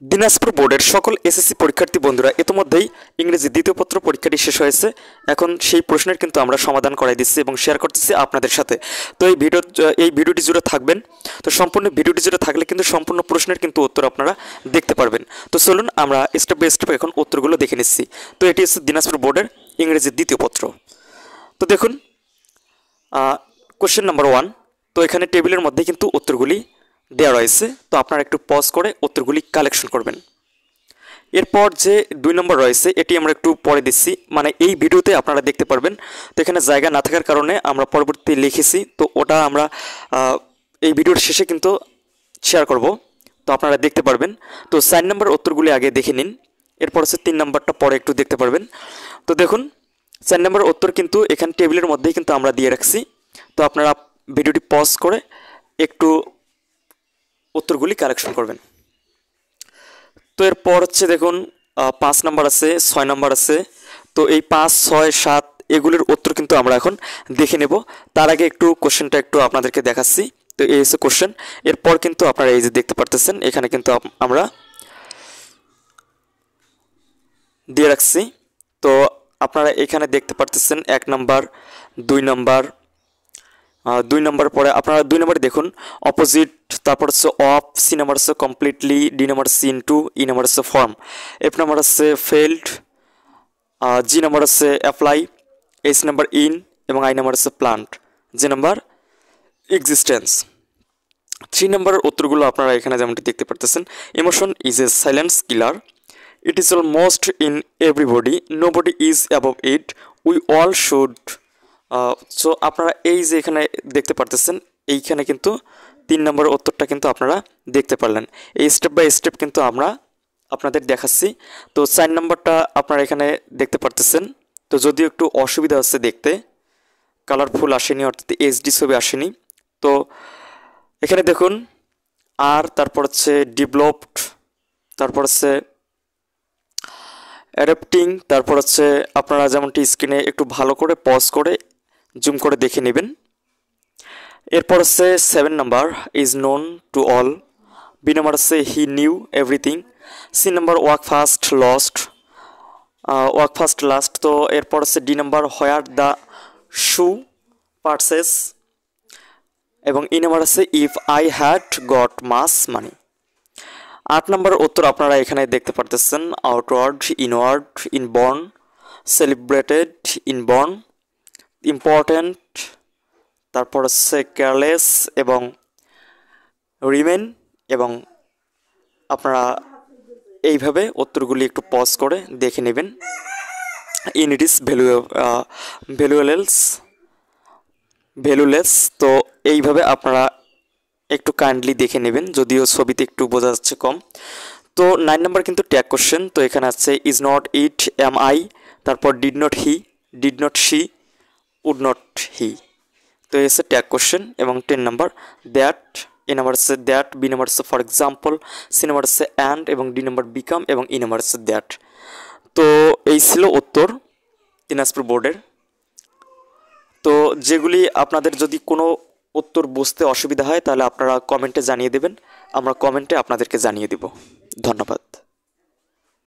দিনাজপুর বোর্ডের সকল এসএসসি পরীক্ষার্থী বন্ধুরা ইতিমধ্যেই ইংরেজি দ্বিতীয় পত্র পরীক্ষাটি শেষ হয়েছে। এখন সেই প্রশ্নের কিন্তু আমরা সমাধান করাই দিচ্ছি এবং শেয়ার করতেছি আপনাদের সাথে। তো এই ভিডিওটি জুড়ে থাকবেন। তো সম্পূর্ণ ভিডিওটি জুড়ে থাকলে কিন্তু সম্পূর্ণ প্রশ্নের কিন্তু উত্তর আপনারা দেখতে পারবেন। তো চলুন আমরা স্টেপ বাই স্টেপ এখন উত্তরগুলো দেখে নিচ্ছি। তো এটি হচ্ছে দিনাজপুর বোর্ডের ইংরেজি দ্বিতীয় পত্র। তো দেখুন কোশ্চেন নাম্বার 1। তো এখানে টেবিলের মধ্যে কিন্তু উত্তরগুলি দেওয়া রয়েছে। তো আপনারা একটু পজ করে উত্তরগুলি কালেকশন করবেন। এরপর যে 2 নম্বর রয়েছে এটি আমরা একটু পরে দিচ্ছি, মানে এই ভিডিওতে আপনারা দেখতে পারবেন। তো এখানে জায়গা না থাকার কারণে আমরা পরবর্তীতে লিখেছি, তো ওটা আমরা এই ভিডিওর শেষে কিন্তু শেয়ার করব, তো আপনারা দেখতে পারবেন। তো 4 নম্বর উত্তরগুলি আগে দেখে নিন, এরপর হচ্ছে 3 নম্বরটা পরে একটু দেখতে পারবেন। তো দেখুন 4 নম্বর উত্তর কিন্তু এখানে টেবিলের মধ্যেই কিন্তু আমরা দিয়ে রাখছি। তো আপনারা ভিডিওটি পজ করে একটু উত্তরগুলি কালেকশন করবেন। তো এরপর হচ্ছে দেখুন 5 নম্বর আছে, 6 নম্বর আছে। তো এই 5, 6, 7 এগুলোর উত্তর কিন্তু আমরা এখন দেখে নেব। তার আগে একটু কোশ্চেনটা একটু আপনাদেরকে দেখাচ্ছি। তো এই হচ্ছে কোশ্চেন। এরপর কিন্তু আপনারা এই যে দেখতে পারতেছেন এখানে কিন্তু আমরা দিয়ে রাখছি। তো আপনারা এখানে দেখতে পারতেছেন 1 নম্বর, 2 নম্বর, 2 নম্বর পরে আপনারা 2 নম্বরে দেখুন অপোজিট, তারপর হচ্ছে অফ, সি নাম্বার হচ্ছে কমপ্লিটলি, ডি নাম্বার হচ্ছে ইনটু, ই নাম্বার হচ্ছে ফর্ম, এফ নাম্বার হচ্ছে ফেল্ড, জি নাম্বার হচ্ছে অ্যাপ্লাই, এইচ নাম্বার ইন এবং আই নাম্বার হচ্ছে প্লান্ট, জি নাম্বার এক্সিস্টেন্স। 3 নম্বরের উত্তরগুলো আপনারা এখানে যেমনটি দেখতে পারতেছেন। Emotion is a silence killer, it is almost in everybody, nobody is above it, we all should. So আপনারা এই যে এখানে দেখতে পারতেছেন এইখানে কিন্তু 3 নম্বরের উত্তরটা কিন্তু আপনারা দেখতে পারলেন। এই স্টেপ বাই স্টেপ কিন্তু আমরা আপনাদের দেখাচ্ছি। তো 4 নম্বরটা আপনারা এখানে দেখতে পারতেছেন। তো যদিও একটু অসুবিধা হচ্ছে দেখতে, কালারফুল আসেনি, অর্থাৎ এইচডি ছবি আসেনি। তো এখানে দেখুন আর তারপর হচ্ছে ডেভেলপড, তারপর হচ্ছে অ্যাডাপ্টিং, তারপর হচ্ছে আপনারা যেমনটি স্ক্রিনে একটু ভালো করে পজ করে জুম করে দেখে নেবেন। এরপর হচ্ছে 7 number is known to all, B number হচ্ছে he knew everything, C number work fast last. তো এরপর হচ্ছে D number where the shoe purchase এবং ই নাম্বার হচ্ছে if I had got much money. 8 number উত্তর আপনারা এখানে দেখতে পারতেছেন outward, inward, inborn, celebrated, inborn, important, তারপর হচ্ছে কেয়ারলেস এবং রিমেন। এবং আপনারা এইভাবে উত্তরগুলি একটু পজ করে দেখে নেবেন। In it is valueless. তো এইভাবে আপনারা একটু কাইন্ডলি দেখে নেবেন, যদিও ছবিতে একটু বোঝা যাচ্ছে কম। তো 9 নম্বর কিন্তু ট্যাগ কোশ্চেন। তো এখানে আছে is not it, am I, তারপর did not he, did not she, would not he. তো এই হচ্ছে ট্যাগ কোশ্চেন। এবং 10 নম্বর দ্যাট, এ নাম্বার হচ্ছে দ্যাট, বি নাম্বার হচ্ছে ফর এক্সাম্পল, সি নাম্বার হচ্ছে অ্যান্ড এবং ডি নাম্বার বিকাম এবং ই নাম্বার হচ্ছে দ্যাট। তো এই ছিল উত্তর দিনাজপুর বোর্ডের। তো যেগুলি আপনাদের যদি কোনো উত্তর বুঝতে অসুবিধা হয় তাহলে আপনারা কমেন্টে জানিয়ে দেবেন, আমরা কমেন্টে আপনাদেরকে জানিয়ে দেব। ধন্যবাদ।